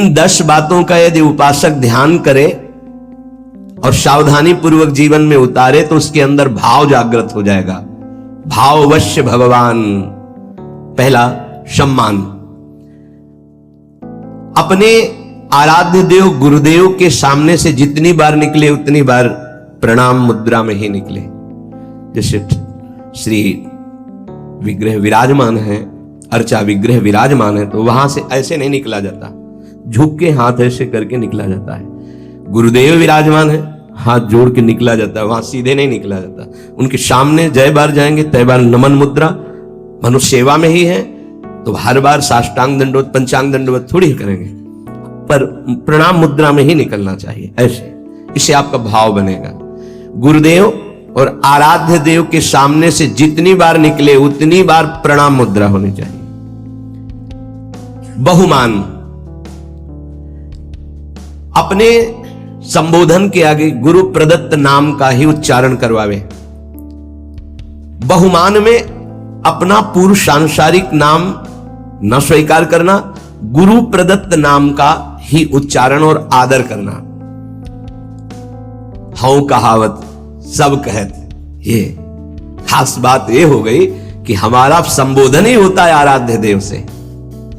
इन 10 बातों का यदि उपासक ध्यान करे और सावधानी पूर्वक जीवन में उतारे तो उसके अंदर भाव जागृत हो जाएगा। भाववश्य भगवान। पहला, सम्मान। अपने आराध्य देव गुरुदेव के सामने से जितनी बार निकले उतनी बार प्रणाम मुद्रा में ही निकले। जैसे श्री विग्रह विराजमान है, अर्चा विग्रह विराजमान है, तो वहां से ऐसे नहीं निकला जाता, झुक के हाथ ऐसे करके निकला जाता है। गुरुदेव विराजमान है, हाथ जोड़ के निकला जाता है, वहां सीधे नहीं निकला जाता। उनके सामने जय बार जाएंगे तय बार नमन मुद्रा। मनुष्य सेवा में ही है तो हर बार साष्टांग दंडवत पंचांग दंडवत थोड़ी करेंगे, पर प्रणाम मुद्रा में ही निकलना चाहिए ऐसे। इससे आपका भाव बनेगा। गुरुदेव और आराध्य देव के सामने से जितनी बार निकले उतनी बार प्रणाम मुद्रा होनी चाहिए। बहुमान। अपने संबोधन के आगे गुरु प्रदत्त नाम का ही उच्चारण करवावे। बहुमान में अपना पूर्व सांसारिक नाम न स्वीकार करना, गुरु प्रदत्त नाम का ही उच्चारण और आदर करना। हौ कहावत सब कहत, ये खास बात ये हो गई कि हमारा संबोधन ही होता है आराध्य देव से।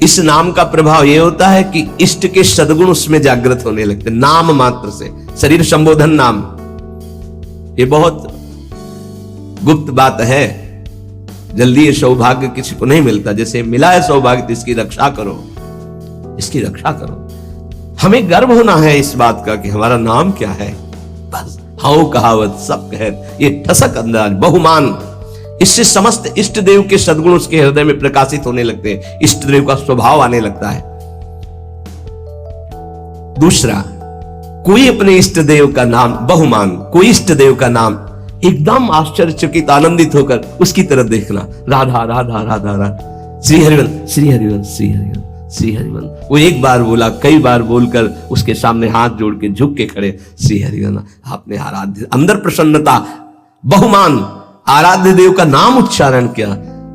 इस नाम का प्रभाव यह होता है कि इष्ट के सद्गुण उसमें जागृत होने लगते, नाम मात्र से। शरीर संबोधन नाम, ये बहुत गुप्त बात है, जल्दी ये सौभाग्य किसी को नहीं मिलता। जैसे मिला है सौभाग्य तो इसकी रक्षा करो, इसकी रक्षा करो। हमें गर्व होना है इस बात का कि हमारा नाम क्या है। बस हाँ कहावत सब कहत, ये ठसक अंदाज बहुमान। इससे समस्त इष्ट देव के सद्गुण उसके हृदय में प्रकाशित होने लगते हैं, इष्ट देव का स्वभाव आने लगता है। दूसरा, कोई अपने इष्ट देव का नाम बहुमान, कोई इष्ट देव का नाम एकदम आश्चर्यचकित आनंदित होकर उसकी तरफ देखना। राधा राधा राधा राधा, श्री हरिवंश श्री हरिवंश श्री हरिवंश श्री हरिवंश। वो एक बार बोला, कई बार बोलकर उसके सामने हाथ जोड़ के झुक के खड़े, श्री हरिवंश। आपने आराध्य, अंदर प्रसन्नता, बहुमान, आराध्य देव का नाम उच्चारण किया,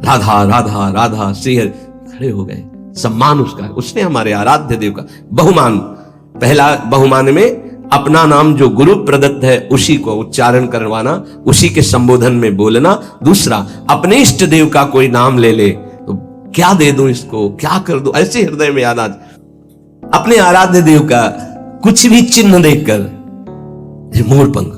राधा राधा राधा श्री हरि, खड़े हो गए। सम्मान उसका, उसने हमारे आराध्य देव का बहुमान। पहला बहुमान में अपना नाम जो गुरु प्रदत्त है उसी को उच्चारण करवाना, उसी के संबोधन में बोलना। दूसरा, अपने इष्ट देव का कोई नाम ले ले तो क्या दे दूं इसको, क्या कर दूं, ऐसे हृदय में याद आ। अपने आराध्य देव का कुछ भी चिन्ह देखकर, मोरपंख,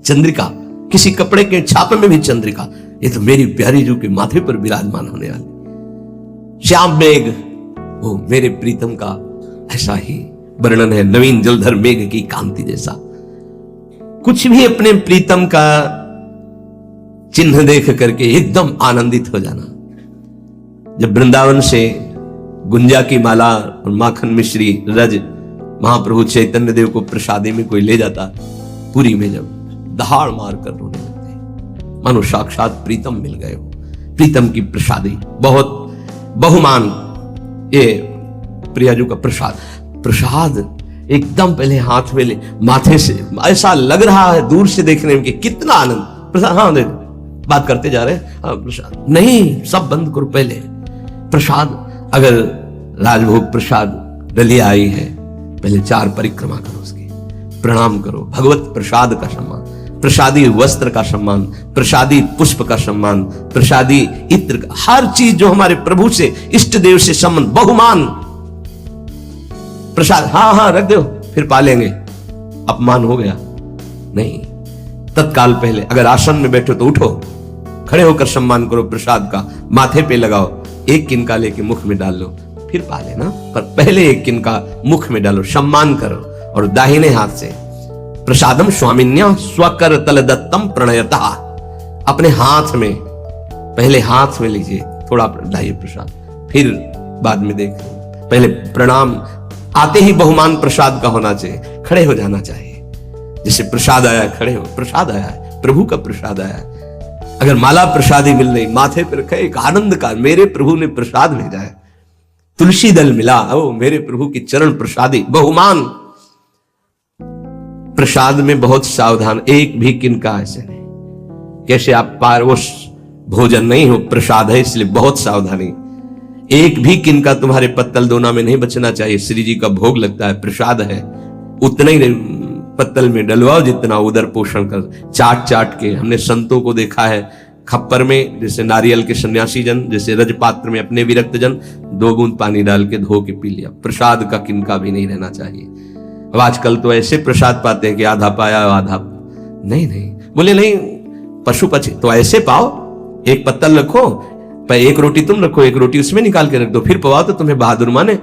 चंद्रिका, किसी कपड़े के छापे में भी चंद्रिका, ये तो मेरी प्यारी जू के माथे पर विराजमान होने वाली। श्याम मेघ, वो मेरे प्रीतम का ऐसा ही वर्णन है, नवीन जलधर मेघ की कांति जैसा। कुछ भी अपने प्रीतम का चिन्ह देख करके एकदम आनंदित हो जाना। जब वृंदावन से गुंजा की माला और माखन मिश्री रज महाप्रभु चैतन्य देव को प्रसादी में कोई ले जाता, पुरी में जब दहाड़ मार कर रोने लगते, मानो साक्षात प्रीतम मिल गए हो। प्रीतम की प्रसादी बहुत बहुमान। ये प्रियाजू का प्रसाद एकदम पहले हाथ में ले, माथे से ऐसा लग रहा है दूर से देखने में कि कितना आनंद। प्रसाद, हाँ देख, बात करते जा रहे हैं, हाँ प्रसाद नहीं, सब बंद करो। पहले प्रसाद, अगर राजभोग प्रसाद डलिया आई है, पहले 4 परिक्रमा करो, उसकी प्रणाम करो, भगवत प्रसाद का सम्मान, प्रसादी वस्त्र का सम्मान, प्रसादी पुष्प का सम्मान, प्रसादी इत्र का, हर चीज जो हमारे प्रभु से इष्ट देव से संबंध, बहुमान। प्रसाद हाँ हाँ रख दो, फिर पालेंगे, अपमान हो गया नहीं। तत्काल पहले अगर आसन में बैठो तो उठो, खड़े होकर सम्मान करो, प्रसाद का माथे पे लगाओ, एक किनका लेके मुख में डाल लो, फिर पा लेना, पर पहले एक किनका मुख में डालो, सम्मान करो। और दाहिने हाथ से प्रसादम स्वामिन्या स्वकर तल दत्तम प्रणयता, अपने हाथ में, पहले हाथ में लीजिए, थोड़ा लाइए प्रसाद, फिर बाद में देख। पहले प्रणाम आते ही बहुमान प्रसाद का होना चाहिए, खड़े हो जाना चाहिए। जैसे प्रसाद आया है, खड़े हो, प्रसाद आया है, प्रभु का प्रसाद आया है। अगर माला प्रसादी मिल रही, माथे पर रखे, एक आनंद का, मेरे प्रभु ने प्रसाद भेजा है, तुलसी दल मिला, ओ मेरे प्रभु की चरण प्रसादी, बहुमान। प्रसाद में बहुत सावधान, एक भी किनका ऐसे नहीं, कैसे आप पारवश भोजन नहीं हो, प्रसाद है इसलिए बहुत सावधानी। एक भी किनका तुम्हारे पत्तल दोना में नहीं बचना चाहिए। श्री जी का भोग लगता है, प्रसाद है, उतना ही पत्तल में डलवाओ जितना उदर पोषण कर। चाट चाट के हमने संतों को देखा है, खप्पर में जैसे नारियल के सन्यासी जन, जैसे रजपात्र में अपने विरक्त जन 2 बूंद पानी डाल के धो के पी लिया। प्रसाद का किनका भी नहीं रहना चाहिए। अब आजकल तो ऐसे प्रसाद पाते हैं कि आधा पाया आधा नहीं। बोले नहीं, पशु पक्षी तो ऐसे पाओ, एक पत्तल रखो, एक रोटी तुम रखो, एक रोटी उसमें निकाल के रख दो, फिर पवाओ तो तुम्हें बहादुर माने।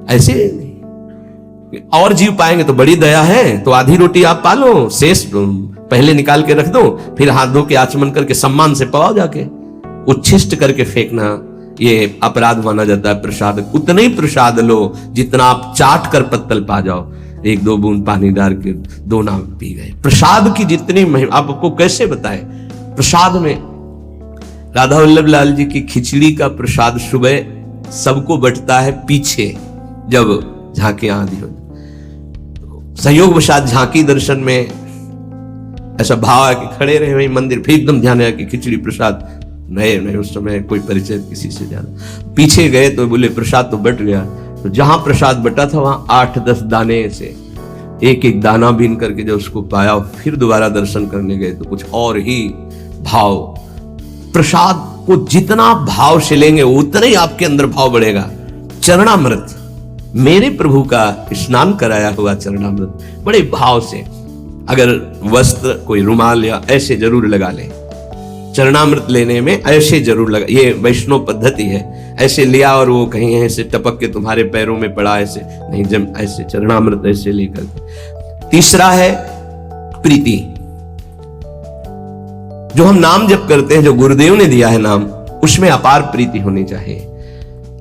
ऐसे नहीं, और जीव पाएंगे तो बड़ी दया है, तो आधी रोटी आप पालो, शेष पहले निकाल के रख दो, फिर हाथ धो के आचमन करके सम्मान से पवाओ जाके। उच्छिष्ट करके फेंकना ये अपराध माना जाता है। प्रसाद उतना ही प्रसाद लो जितना आप चाट कर पत्तल पा जाओ। 1-2 बूंद पानी डाल के दोना पी गए। प्रसाद की जितनी महिमा आपको कैसे बताएं। प्रसाद में राधा वल्लभ लाल जी की खिचड़ी का प्रसाद सुबह सबको बंटता है, पीछे जब झांकियां आदि हो, संयोग वशात झांकी दर्शन में ऐसा भाव है कि खड़े रहे वही मंदिर, फिर एकदम ध्यान आया कि खिचड़ी प्रसाद नए उस समय कोई परिचय किसी से ज्यादा। पीछे गए तो बोले प्रसाद तो बट गया। तो जहां प्रसाद बटा था वहां 8-10 दाने से एक दाना बीन करके जब उसको पाया, फिर दोबारा दर्शन करने गए तो कुछ और ही भाव। प्रसाद को जितना भाव से लेंगे उतना ही आपके अंदर भाव बढ़ेगा। चरणामृत, मेरे प्रभु का स्नान कराया हुआ चरणामृत बड़े भाव से, अगर वस्त्र कोई रुमाल या ऐसे जरूर लगा ले। चरणामृत लेने में ऐसे जरूर लगा, ये वैष्णव पद्धति है। ऐसे लिया और वो कहीं ऐसे टपक के तुम्हारे पैरों में पड़ा, ऐसे नहीं, जब ऐसे चरणामृत ऐसे लेकर। तीसरा है प्रीति, जो हम नाम जप करते हैं, जो गुरुदेव ने दिया है नाम, उसमें अपार प्रीति होनी चाहिए।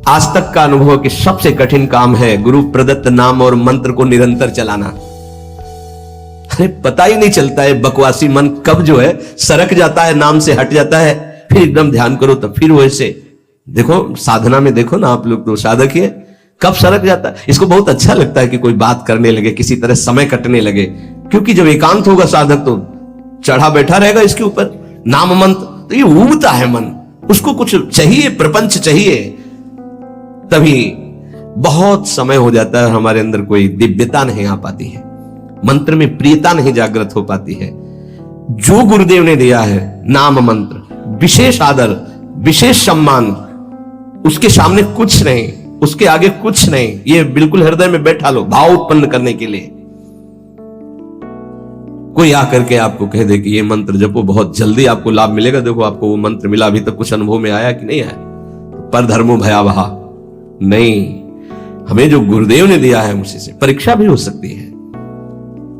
आज तक का अनुभव कि सबसे कठिन काम है गुरु प्रदत्त नाम और मंत्र को निरंतर चलाना। अरे पता ही नहीं चलता है बकवासी मन कब जो है सरक जाता है, नाम से हट जाता है, फिर एकदम ध्यान करो तब फिर वैसे। देखो साधना में देखो ना, आप लोग तो साधक ही है, कब सरक जाता है। इसको बहुत अच्छा लगता है कि कोई बात करने लगे, किसी तरह समय कटने लगे, क्योंकि जब एकांत होगा साधक तो चढ़ा बैठा रहेगा इसके ऊपर नाम मंत्र, तो ये ऊबता है मन, उसको कुछ चाहिए, प्रपंच चाहिए, तभी बहुत समय हो जाता है, हमारे अंदर कोई दिव्यता नहीं आ पाती है, मंत्र में प्रियता नहीं जागृत हो पाती है। जो गुरुदेव ने दिया है नाम मंत्र, विशेष आदर, विशेष सम्मान, उसके सामने कुछ नहीं, उसके आगे कुछ नहीं, ये बिल्कुल हृदय में बैठा लो भाव उत्पन्न करने के लिए। कोई आकर के आपको कह दे कि ये मंत्र जपो, बहुत जल्दी आपको लाभ मिलेगा, देखो आपको वो मंत्र मिला, अभी तक कुछ अनुभव में आया कि नहीं आया, पर धर्मो भयावहा नहीं, हमें जो गुरुदेव ने दिया है उसी से परीक्षा भी हो सकती है।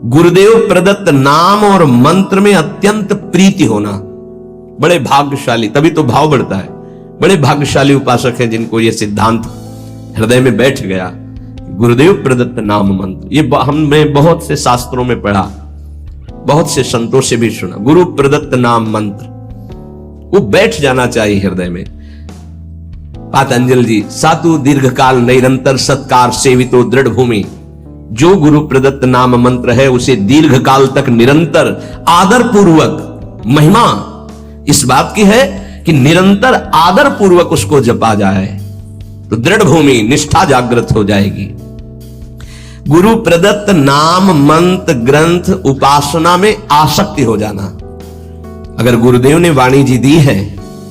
गुरुदेव प्रदत्त नाम और मंत्र में अत्यंत प्रीति होना बड़े भाग्यशाली, तभी तो भाव बढ़ता है। बड़े भाग्यशाली उपासक हैं जिनको यह सिद्धांत हृदय में बैठ गया, गुरुदेव प्रदत्त नाम मंत्र। ये हमने बहुत से शास्त्रों में पढ़ा, बहुत से संतों से भी सुना, गुरु प्रदत्त नाम मंत्र, वो बैठ जाना चाहिए हृदय में। पातंजल जी, सातु दीर्घकाल निरंतर सत्कार सेवितो दृढ़ भूमि, जो गुरु प्रदत्त नाम मंत्र है उसे दीर्घकाल तक निरंतर आदर पूर्वक, महिमा इस बात की है कि निरंतर आदर पूर्वक उसको जपा जाए तो दृढ़ भूमि, निष्ठा जागृत हो जाएगी। गुरु प्रदत्त नाम मंत्र ग्रंथ उपासना में आसक्ति हो जाना। अगर गुरुदेव ने वाणी जी दी है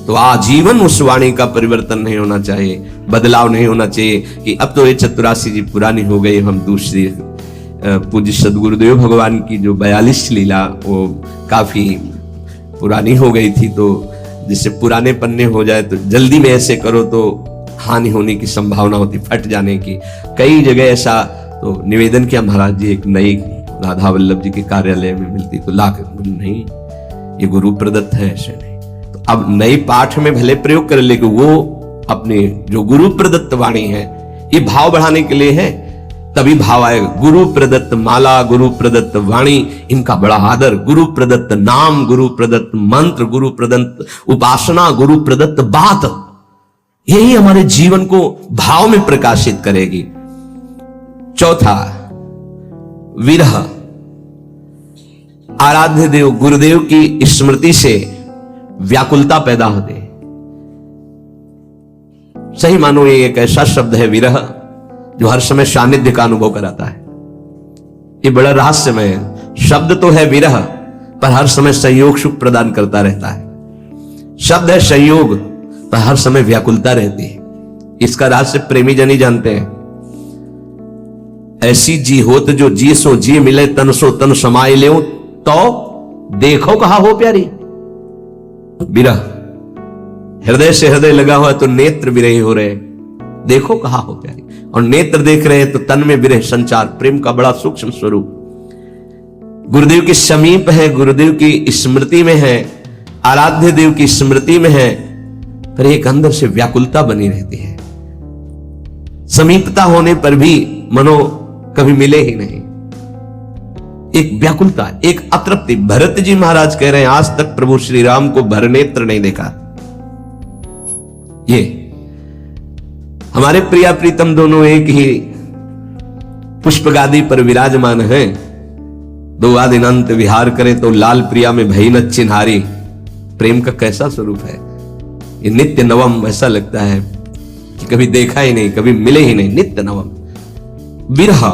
तो आजीवन उस वाणी का परिवर्तन नहीं होना चाहिए, बदलाव नहीं होना चाहिए कि अब तो ये 84 जी पुरानी हो गई, हम दूसरी। पूज्य सदगुरुदेव भगवान की जो 42 लीला वो काफी पुरानी हो गई थी, तो जिससे पुराने पन्ने हो जाए तो जल्दी में ऐसे करो तो हानि होने की संभावना होती, फट जाने की। कई जगह ऐसा तो निवेदन किया, महाराज जी एक नई राधा वल्लभ जी के कार्यालय में मिलती तो ला कर, नहीं ये गुरु प्रदत्त है, ऐसे नहीं। तो अब नए पाठ में भले प्रयोग कर, लेकिन वो अपने जो गुरु प्रदत्त वाणी है, ये भाव बढ़ाने के लिए है, तभी भाव आएगा। गुरु प्रदत्त माला, गुरु प्रदत्त वाणी, इनका बड़ा आदर, गुरु प्रदत्त नाम, गुरु प्रदत्त मंत्र, गुरु प्रदत्त उपासना, गुरु प्रदत्त बात, यही हमारे जीवन को भाव में प्रकाशित करेगी। चौथा, विरह। आराध्य देव गुरुदेव की स्मृति से व्याकुलता पैदा होती, सही मानो ये एक ऐसा शब्द है विरह जो हर समय सानिध्य का अनुभव कराता है। ये बड़ा रहस्यमय है। शब्द तो है विरह, पर हर समय संयोग सुख प्रदान करता रहता है। शब्द है संयोग, पर हर समय व्याकुलता रहती है। इसका रहस्य प्रेमी जन ही जानते हैं। ऐसी जी होत जो जी सो जी मिले, तन सो तन समाये ले, तो देखो कहा हो प्यारी। विरह हृदय से हृदय लगा हुआ तो नेत्र विरही हो रहे, देखो कहा हो प्यारी। और नेत्र देख रहे हैं तो तन में विरह संचार, प्रेम का बड़ा सूक्ष्म स्वरूप। गुरुदेव के समीप है, गुरुदेव की स्मृति में है, आराध्य देव की स्मृति में है, पर एक अंदर से व्याकुलता बनी रहती है। समीपता होने पर भी मनो कभी मिले ही नहीं। एक व्याकुलता, एक अतृप्ति। भरत जी महाराज कह रहे हैं आज तक प्रभु श्री राम को भरनेत्र नहीं देखा। ये हमारे प्रिया प्रीतम दोनों एक ही पुष्पगादी पर विराजमान हैं। दो दिन अंत विहार करे तो लाल प्रिया में भई न चिन्हारी। प्रेम का कैसा स्वरूप है ये, नित्य नवम। ऐसा लगता है कि कभी देखा ही नहीं, कभी मिले ही नहीं, नित्य नवम। विरह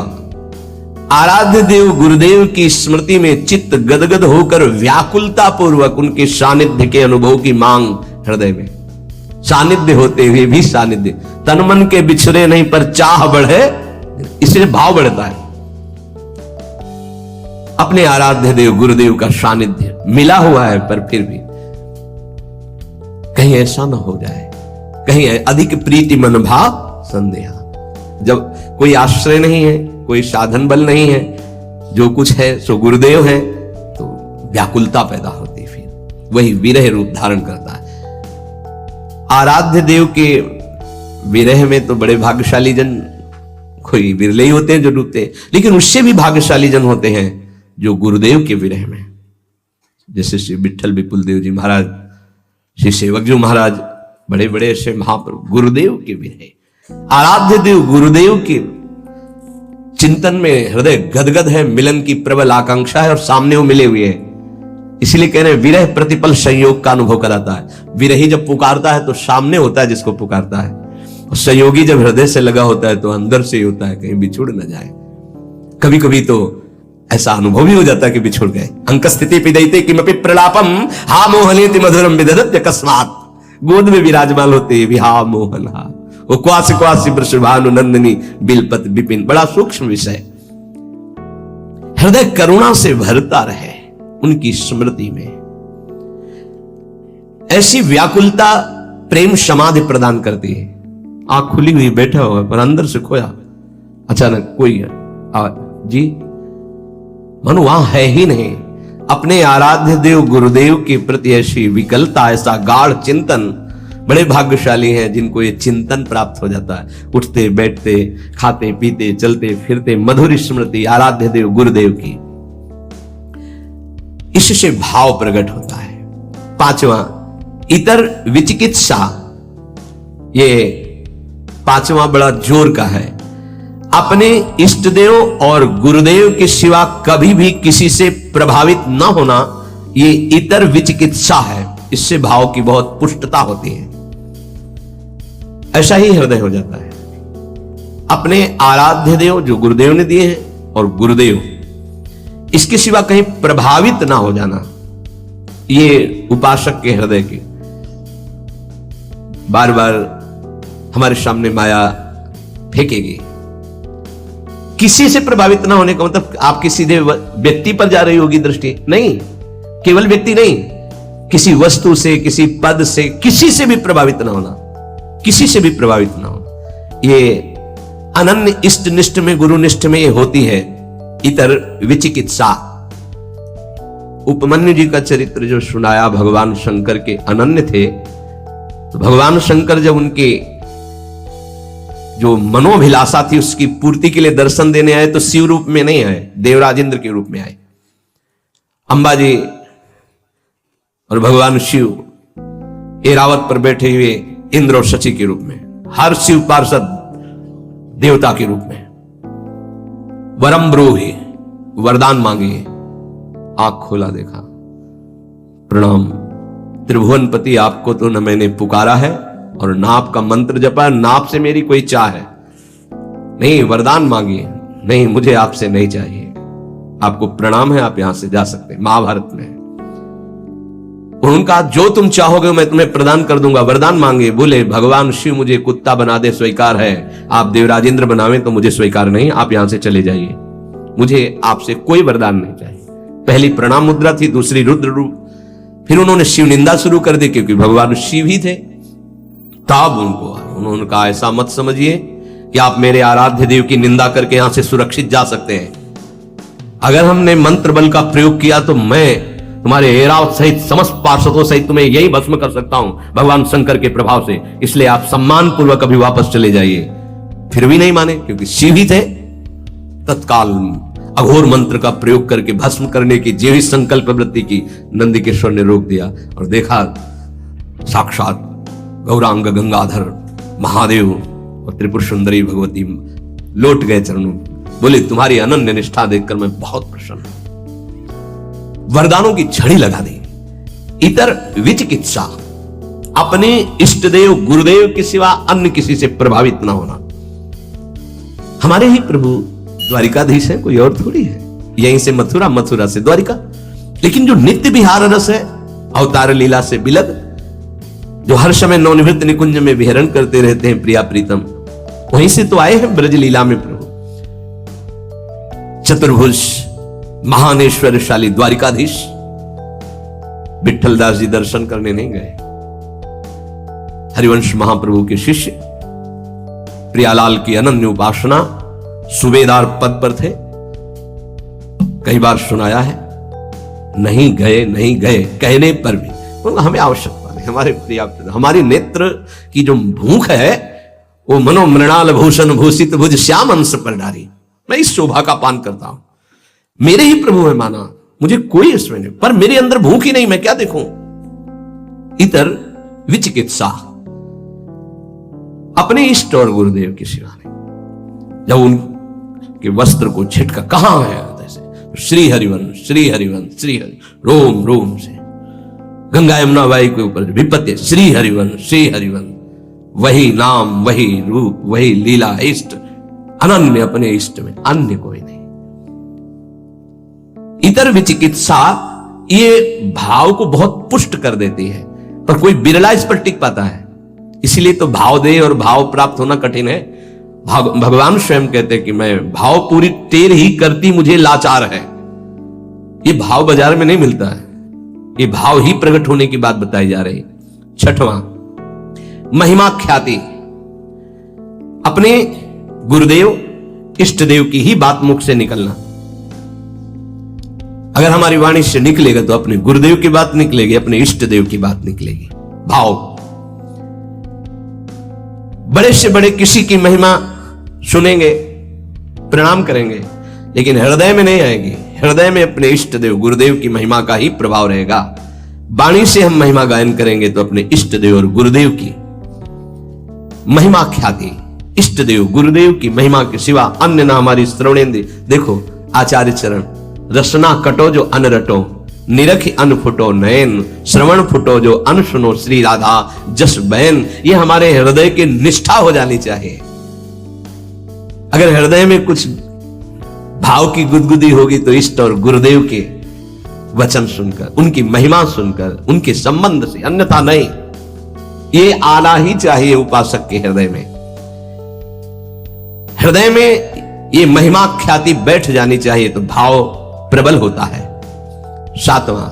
आराध्य देव गुरुदेव की स्मृति में चित्त गदगद होकर व्याकुलता पूर्वक उनके सानिध्य के अनुभव की मांग हृदय में। सानिध्य होते हुए भी सानिध्य, तन मन के बिछड़े नहीं पर चाह बढ़े, इसलिए भाव बढ़ता है। अपने आराध्य देव गुरुदेव का सानिध्य मिला हुआ है, पर फिर भी कहीं ऐसा ना हो जाए, कहीं अधिक प्रीति मन भाव संदेह। जब कोई आश्रय नहीं है, कोई साधन बल नहीं है, जो कुछ है सो गुरुदेव है, तो व्याकुलता पैदा होती, फिर वही विरह रूप धारण करता है। आराध्य देव के विरह में तो बड़े भाग्यशाली जन कोई विरले ही होते हैं जो डूबते हैं, लेकिन उससे भी भाग्यशाली जन होते हैं जो गुरुदेव के विरह में, जैसे श्री विठल विपुल देव जी महाराज, श्री सेवक जी महाराज, बड़े बड़े ऐसे महाप्रभु गुरुदेव के विरह। आराध्य देव गुरुदेव के चिंतन में हृदय गदगद है, मिलन की प्रबल आकांक्षा है और सामने वो मिले हुए हैं। इसलिए कह रहे हैं विरह प्रतिपल संयोग का अनुभव कराता है। विरही जब पुकारता है तो सामने होता है जिसको पुकारता है, और संयोगी जब हृदय से लगा होता है तो अंदर से ही होता है, कहीं बिछुड़ न जाए। कभी कभी तो ऐसा अनुभव भी हो जाता है कि बिछुड़ गए। अंक स्थिति पिदयते किमपि प्रलापम हा मोहनेति मधुरम विदधत्य अकस्मात्। गोद में विराजमान होते भी हा मोहन हा, वो क्वासी क्वासी वृषभानु नंदिनी बिलपत विपिन। बड़ा सूक्ष्म विषय। हृदय करुणा से भरता रहे उनकी स्मृति में। ऐसी व्याकुलता प्रेम समाधि प्रदान करती है। आंख खुली हुई बैठा हुआ पर अंदर से खोया, अचानक कोई जी मनु वहां है ही नहीं। अपने आराध्य देव गुरुदेव के प्रति ऐसी विकलता, ऐसा गाढ़ चिंतन। बड़े भाग्यशाली हैं जिनको ये चिंतन प्राप्त हो जाता है। उठते बैठते, खाते पीते, चलते फिरते, मधुर स्मृति आराध्य देव गुरुदेव की। इससे भाव प्रकट होता है। पांचवा इतर विचिकित्सा, ये पांचवा बड़ा जोर का है। अपने इष्ट देव और गुरुदेव के सिवा कभी भी किसी से प्रभावित न होना, ये इतर विचिकित्सा है। इससे भाव की बहुत पुष्टता होती है। ऐसा ही हृदय हो जाता है। अपने आराध्य देव जो गुरुदेव ने दिए हैं और गुरुदेव, इसके सिवा कहीं प्रभावित ना हो जाना, ये उपासक के हृदय की। बार बार हमारे सामने माया फेंकेगी। किसी से प्रभावित ना होने का मतलब आपकी सीधे व्यक्ति पर जा रही होगी दृष्टि, नहीं। केवल व्यक्ति नहीं, किसी वस्तु से, किसी पद से, किसी से भी प्रभावित ना होना, किसी से भी प्रभावित ना होना। ये अनन्य इष्ट निष्ठ में, गुरु निष्ठ में ये होती है इतर विचिकित्सा। उपमन्यु जी का चरित्र जो सुनाया, भगवान शंकर के अनन्य थे, तो भगवान शंकर जब उनके जो मनोभिलाषा थी उसकी पूर्ति के लिए दर्शन देने आए तो शिव रूप में नहीं आए, देवराज इंद्र के रूप में आए। अंबा जी और भगवान शिव एरावत पर बैठे हुए इंद्र और शची के रूप में, हर शिव पार्षद देवता के रूप में। वरम ब्रूहि, वरदान मांगे। आंख खोला, देखा, प्रणाम त्रिभुवनपति, आपको तो न मैंने पुकारा है और नाप का मंत्र जपा, नाप से मेरी कोई चाह है नहीं, वरदान मांगिए, नहीं मुझे आपसे नहीं चाहिए, आपको प्रणाम है, आप यहां से जा सकते हैं। महाभारत में उनका जो तुम चाहोगे मैं तुम्हें प्रदान कर दूंगा, वरदान मांगे, बोले भगवान शिव मुझे कुत्ता बना दे स्वीकार है, आप देवराजेंद्र बनावे तो मुझे स्वीकार नहीं, आप यहां से चले जाइए, मुझे आपसे कोई वरदान नहीं चाहिए। पहली प्रणाम मुद्रा थी, दूसरी रुद्र रूप, फिर उन्होंने शिव निंदा शुरू कर दी क्योंकि भगवान शिव ही थे। तब उन्होंने कहा ऐसा मत समझिए कि आप मेरे आराध्य देव की निंदा करके यहां से सुरक्षित जा सकते हैं, अगर हमने मंत्र बल का प्रयोग किया तो मैं तुम्हारे ऐरावत सहित समस्त पार्षदों सहित तुम्हें यही भस्म कर सकता हूं भगवान शंकर के प्रभाव से, इसलिए आप सम्मान पूर्वक अभी वापस चले जाइए। फिर भी नहीं माने क्योंकि शिव ही थे। तत्काल अघोर मंत्र का प्रयोग करके भस्म करने की जो ही संकल्प वृत्ति की नंदिकेश्वर ने रोक दिया और देखा साक्षात गौरांग गंगाधर महादेव और त्रिपुर सुंदरी भगवती लौट गए चरणों में, बोले तुम्हारी अनन्य निष्ठा देखकर मैं बहुत प्रसन्न हूं। वरदानों की झड़ी लगा दी। इतर विचिकित्सा, अपने इष्ट देव गुरुदेव के सिवा अन्य किसी से प्रभावित ना होना। हमारे ही प्रभु द्वारिकाधीश है, कोई और थोड़ी है, यहीं से मथुरा, मथुरा से द्वारिका, लेकिन जो नित्य विहार रस है अवतार लीला से बिलग, जो हर समय नवनिवृत्त निकुंज में विहरण करते रहते हैं प्रिया प्रीतम, वहीं से तो आए हैं ब्रज लीला में प्रभु। चतुर्भुज महानेश्वरशाली द्वारिकाधीश विठ्ठलदास जी दर्शन करने नहीं गए। हरिवंश महाप्रभु के शिष्य प्रियालाल की अनन्य उपासना सूबेदार पद पर थे, कई बार सुनाया है, नहीं गए नहीं गए कहने पर भी हमें आवश्यकता नहीं। हमारे प्रिया हमारी नेत्र की जो भूख है वो मनोमृणाल भूषण भूषित भुज श्याम अंश पर डारी, मैं इस शोभा का पान करता हूं। मेरे ही प्रभु है माना, मुझे कोई इसमें नहीं, पर मेरे अंदर भूख ही नहीं, मैं क्या देखूं। इतर विचिकित्सा, अपने इष्ट और गुरुदेव की सेवा नहीं। जब उनके वस्त्र को झिटका, कहां है जैसे श्री हरिवंश श्री हरिवंश श्री हरि, रोम रोम से गंगा यमुना वायु के ऊपर विपत्ति श्री हरिवंश श्री हरिवंश, वही नाम वही रूप वही लीला, इष्ट अनन्य अपने इष्ट में, अन्य कोई नहीं। इतर विचिकित्सा ये भाव को बहुत पुष्ट कर देती है, पर कोई बिरला इस पर टिक पाता है, इसीलिए तो भाव दे और भाव प्राप्त होना कठिन है। भगवान स्वयं कहते हैं कि मैं भाव पूरी टेर ही करती मुझे लाचार है। ये भाव बाजार में नहीं मिलता है, ये भाव ही प्रकट होने की बात बताई जा रही। छठवां, महिमा ख्याति, अपने गुरुदेव इष्ट देव की ही बात मुख से निकलना। अगर हमारी वाणी से निकलेगा तो अपने गुरुदेव की बात निकलेगी, अपने इष्ट देव की बात निकलेगी। भाव, बड़े से बड़े किसी की महिमा सुनेंगे, प्रणाम करेंगे, लेकिन हृदय में नहीं आएगी। हृदय में अपने इष्ट देव गुरुदेव की महिमा का ही प्रभाव रहेगा। वाणी से हम महिमा गायन करेंगे तो अपने इष्ट देव और गुरुदेव की महिमा ख्याति, इष्ट देव गुरुदेव की महिमा के सिवा अन्य ना हमारी श्रवणेन्द्रिय। देखो आचार्य चरण, रसना कटो जो अन रटो, निरखि अन फुटो नयन, श्रवण फुटो जो अन सुनो, श्री राधा जस बहन। ये हमारे हृदय की निष्ठा हो जानी चाहिए। अगर हृदय में कुछ भाव की गुदगुदी होगी तो इष्ट और गुरुदेव के वचन सुनकर, उनकी महिमा सुनकर, उनके संबंध से, अन्यथा नहीं। ये आना ही चाहिए उपासक के हृदय में। हृदय में ये महिमा ख्याति बैठ जानी चाहिए तो भाव प्रबल होता है। सातवां,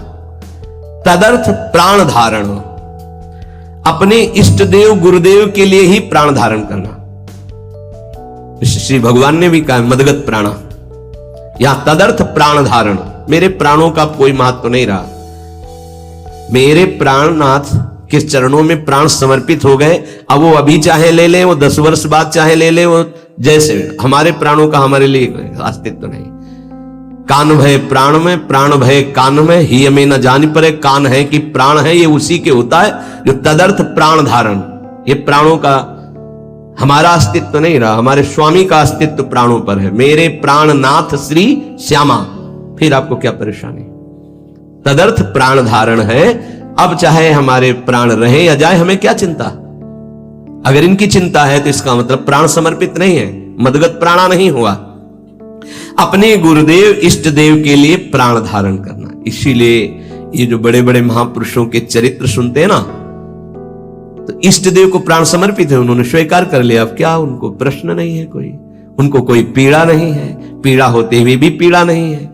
तदर्थ प्राण धारण, अपने इष्ट देव गुरुदेव के लिए ही प्राण धारण करना। श्री भगवान ने भी कहा मदगत प्राणा, यहां तदर्थ प्राण धारण, मेरे प्राणों का कोई महत्व नहीं रहा। मेरे प्राणनाथ के चरणों में प्राण समर्पित हो गए, अब वो अभी चाहे ले ले, वो 10 वर्ष बाद चाहे ले ले, वो जैसे हमारे प्राणों का हमारे लिए अस्तित्व नहीं। कान भय प्राण में, प्राण भय कान में, ही हमें न जान पड़े कान है कि प्राण है, ये उसी के होता है जो तदर्थ प्राण धारण। ये प्राणों का हमारा अस्तित्व नहीं रहा, हमारे स्वामी का अस्तित्व प्राणों पर है। मेरे प्राणनाथ श्री श्यामा, फिर आपको क्या परेशानी। तदर्थ प्राण धारण है, अब चाहे हमारे प्राण रहे या जाए हमें क्या चिंता। अगर इनकी चिंता है तो इसका मतलब प्राण समर्पित नहीं है, मदगत प्राणा नहीं हुआ। अपने गुरुदेव इष्ट देव के लिए प्राण धारण करना। इसीलिए ये जो बड़े बड़े महापुरुषों के चरित्र सुनते हैं ना, तो इष्ट देव को प्राण समर्पित है, उन्होंने स्वीकार कर लिया। अब क्या उनको प्रश्न नहीं है कोई, उनको कोई पीड़ा नहीं है, पीड़ा होते हुए भी पीड़ा नहीं है।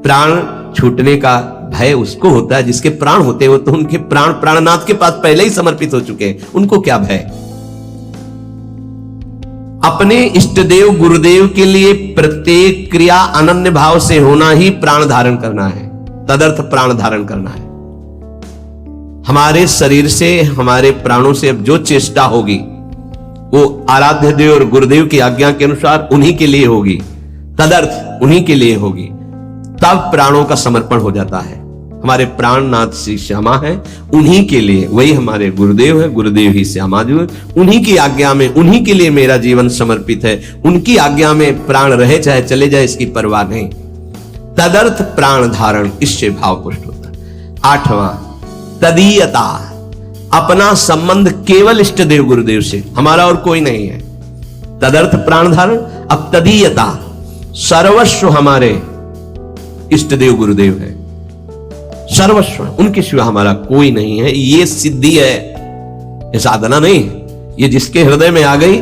प्राण छूटने का भय उसको होता है जिसके प्राण होते हो, तो उनके प्राण प्राणनाथ के पास पहले ही समर्पित हो चुके हैं, उनको क्या भय। अपने इष्ट देव गुरुदेव के लिए प्रत्येक क्रिया अनन्य भाव से होना ही प्राण धारण करना है, तदर्थ प्राण धारण करना है। हमारे शरीर से, हमारे प्राणों से अब जो चेष्टा होगी वो आराध्य देव और गुरुदेव की आज्ञा के अनुसार उन्हीं के लिए होगी, तदर्थ उन्हीं के लिए होगी, तब प्राणों का समर्पण हो जाता है। हमारे प्राणनाथ श्री श्यामा है, उन्हीं के लिए, वही हमारे गुरुदेव है, गुरुदेव ही श्यामा जी है, उन्हीं की आज्ञा में, उन्हीं के लिए मेरा जीवन समर्पित है। उनकी आज्ञा में प्राण रहे चाहे चले जाए, इसकी परवाह नहीं। तदर्थ प्राण धारण, इससे भाव पुष्ट होता है। 8वां तदीयता, अपना संबंध केवल इष्ट देव गुरुदेव से, हमारा और कोई नहीं है। तदर्थ प्राण धारण। अब तदीयता, सर्वस्व हमारे इष्ट देव गुरुदेव है, सर्वस्व, उनके सिवा हमारा कोई नहीं है। ये सिद्धि है, ये साधना नहीं, ये जिसके हृदय में आ गई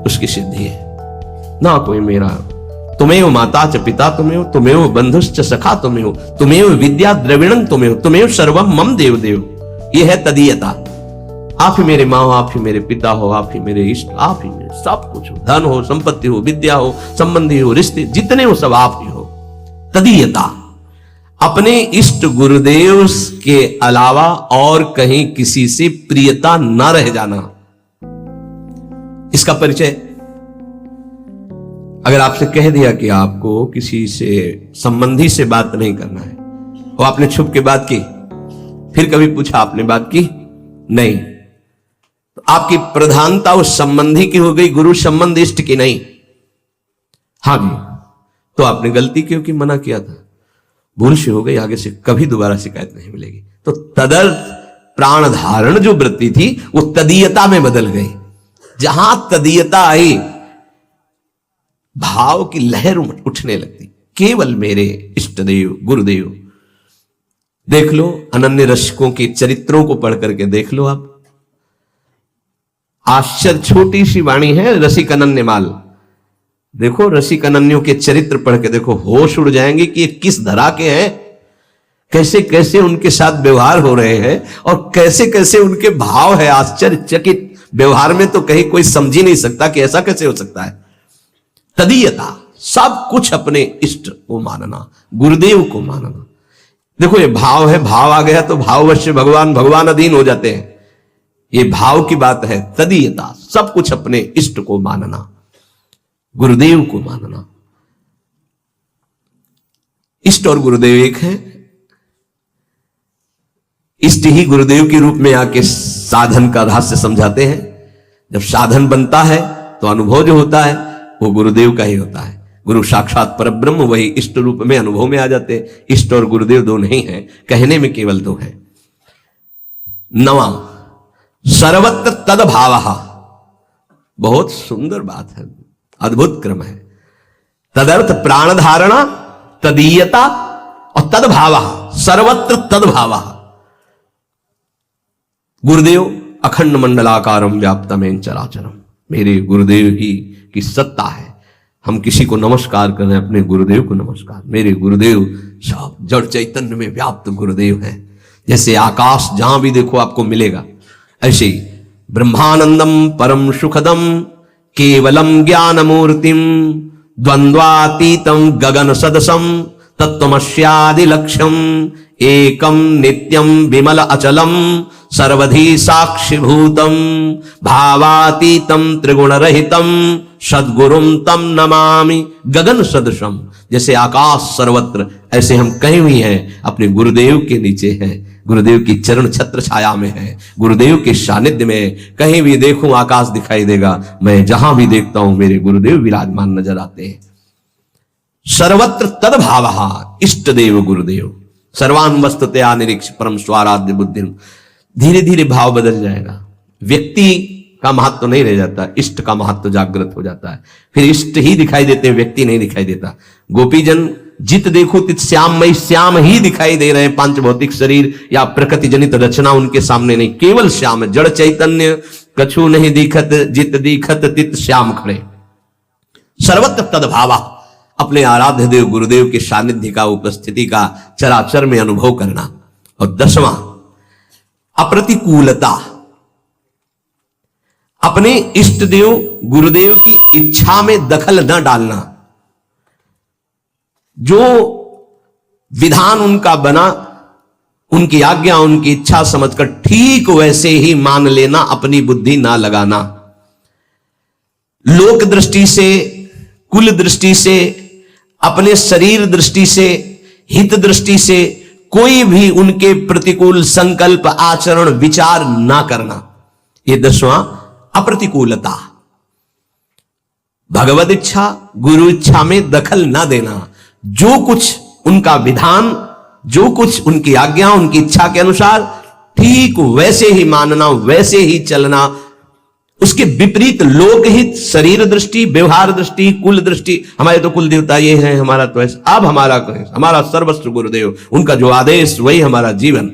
उसकी सिद्धि है। ना कोई मेरा, तुमेव माता च पिता तुमेव, तुमेव बंधुश्च सखा तुमेव, तुमेव विद्या द्रविणं तुमेव, तुमेव सर्वम मम देव देव। ये है तदीयता। आप ही मेरे माँ हो, आप ही मेरे पिता हो, आप ही मेरे इष्ट, आप ही मेरे सब कुछ हो, धन हो, संपत्ति हो, विद्या हो, संबंधी हो, रिश्ते जितने हो सब आप ही हो। तदीयता, अपने इष्ट गुरुदेव के अलावा और कहीं किसी से प्रियता न रह जाना, इसका परिचय। अगर आपसे कह दिया कि आपको किसी से संबंधी से बात नहीं करना है, और आपने छुप के बात की, फिर कभी पूछा आपने बात की नहीं, तो आपकी प्रधानता उस संबंधी की हो गई, गुरु संबंध इष्ट की नहीं। हाँ जी, तो आपने गलती क्यों की, मना किया था, भूल से हो गई, आगे से कभी दोबारा शिकायत नहीं मिलेगी। तो तदर्थ प्राण धारण जो वृत्ति थी वो तदीयता में बदल गई। जहां तदीयता आई, भाव की लहर उठने लगती, केवल मेरे इष्ट देव गुरुदेव। देख लो अनन्य रसिकों के चरित्रों को पढ़ करके देख लो आप, आश्चर्य, छोटी सी वाणी है रसिक अनन्य माल। देखो रसिक अनन्यों के चरित्र पढ़ के देखो, होश उड़ जाएंगे कि ये किस धरा के हैं, कैसे कैसे उनके साथ व्यवहार हो रहे हैं और कैसे कैसे उनके भाव है। आश्चर्यचकित व्यवहार में तो कहीं कोई समझ ही नहीं सकता कि ऐसा कैसे हो सकता है। तदीयता, सब कुछ अपने इष्ट को मानना, गुरुदेव को मानना। देखो ये भाव है, भाव आ गया तो भाववश भगवान, भगवान अधीन हो जाते हैं, ये भाव की बात है। तदीयता, सब कुछ अपने इष्ट को मानना, गुरुदेव को मानना। इष्ट और गुरुदेव एक है। इष्ट ही गुरुदेव के रूप में आके साधन का रहस्य समझाते हैं। जब साधन बनता है तो अनुभव जो होता है वो गुरुदेव का ही होता है। गुरु साक्षात परब्रह्म, वही इष्ट रूप में अनुभव में आ जाते हैं। इष्ट और गुरुदेव दो नहीं है, कहने में केवल दो है। 9वां सर्वत्र तदभावः, बहुत सुंदर बात है, अद्भुत क्रम है। तदर्थ प्राण धारणा, तदीयता और तदभावः, सर्वत्र तदभावः। गुरुदेव अखंड मंडलाकारम व्याप्तमेन चराचरम, मेरे गुरुदेव ही की सत्ता है। हम किसी को नमस्कार करें, अपने गुरुदेव को नमस्कार। मेरे गुरुदेव सब जड़ चैतन्य में व्याप्त गुरुदेव हैं। जैसे आकाश जहां भी देखो आपको मिलेगा, ऐसे ही ब्रह्मानंदम परम सुखदम केवलम ज्ञान मूर्तिम द्वंद्वातीतम गगन सदसम तत्वमस्यादि लक्ष्यम एकम नित्यम विमल अचलम सर्वधि साक्षिभूतम भावातीतम त्रिगुण रहितम सद्गुरुम तम नमामि गगन सदृशम। जैसे आकाश सर्वत्र, ऐसे हम कहीं भी हैं अपने गुरुदेव के नीचे हैं, गुरुदेव की चरण छत्र छाया में है, गुरुदेव के सानिध्य में। कहीं भी देखूं आकाश दिखाई देगा, मैं जहां भी देखता हूं मेरे गुरुदेव विराजमान नजर आते हैं। सर्वत्र तद्भावः, इष्ट देव गुरुदेव। सर्वान् वस्तुतया निरीक्ष परम स्वाराध्य बुद्धि। धीरे धीरे भाव बदल जाएगा। व्यक्ति का महत्व नहीं रह जाता, इष्ट का महत्व जागृत हो जाता है। फिर इष्ट ही दिखाई देते हैं, व्यक्ति नहीं दिखाई देता। गोपीजन जित देखो तित श्याममय, श्याम ही दिखाई दे रहे हैं। पांच भौतिक शरीर या प्रकृति जनित रचना उनके सामने नहीं, केवल श्याम है। जड़ चैतन्य कछु नहीं दिखत, जित दिखत तित श्याम खड़े। सर्वत्र तद्भावा, अपने आराध्य देव गुरुदेव के सानिध्य का, उपस्थिति का चराचर में अनुभव करना। और 10वां अप्रतिकूलता, अपने इष्ट देव गुरुदेव की इच्छा में दखल न डालना। जो विधान उनका बना, उनकी आज्ञा उनकी इच्छा समझकर ठीक वैसे ही मान लेना, अपनी बुद्धि ना लगाना। लोक दृष्टि से, कुल दृष्टि से, अपने शरीर दृष्टि से, हित दृष्टि से कोई भी उनके प्रतिकूल संकल्प, आचरण, विचार ना करना। यह 10वां अप्रतिकूलता। भगवत इच्छा, गुरु इच्छा में दखल ना देना। जो कुछ उनका विधान, जो कुछ उनकी आज्ञा, उनकी इच्छा के अनुसार ठीक वैसे ही मानना, वैसे ही चलना। उसके विपरीत लोकहित, शरीर दृष्टि, व्यवहार दृष्टि, कुल दृष्टि, हमारे तो कुल देवता ये हैं, हमारा तो ऐसा, अब हमारा सर्वस्व गुरुदेव, उनका जो आदेश वही हमारा जीवन।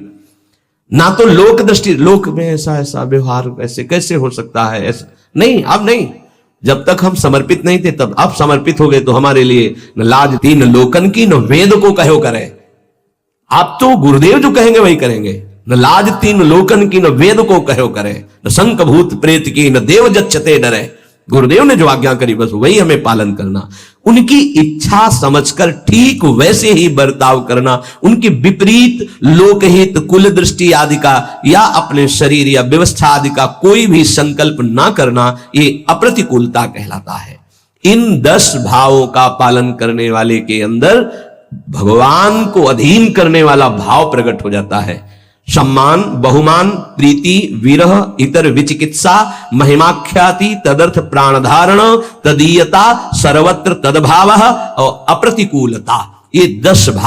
ना तो लोक दृष्टि, लोक में ऐसा ऐसा व्यवहार ऐसे कैसे हो सकता है, ऐसा नहीं, अब नहीं। जब तक हम समर्पित नहीं थे तब, अब समर्पित हो गए तो हमारे लिए न लाज तीन लोकन की, न वेद को कहो करे। आप तो गुरुदेव जो कहेंगे वही करेंगे। न लाज तीन लोकन की, न वेद को कहो करे, न शंक भूत प्रेत की, न देव जच्छते डरे। गुरुदेव ने जो आज्ञा करी बस वही हमें पालन करना। उनकी इच्छा समझकर ठीक वैसे ही बर्ताव करना। उनके विपरीत लोकहित, कुल दृष्टि आदि का या अपने शरीर या व्यवस्था आदि का कोई भी संकल्प ना करना, ये अप्रतिकूलता कहलाता है। इन 10 भावों का पालन करने वाले के अंदर भगवान को अधीन करने वाला भाव प्रकट हो जाता है। सम्मान, बहुमान, प्रीति, विरह, इतर विचिकित्सा, महिमाख्याति, तदर्थ प्राणधारण, तदीयता, सर्वत्र तद्भाव और अप्रतिकूलता, ये 10 भाव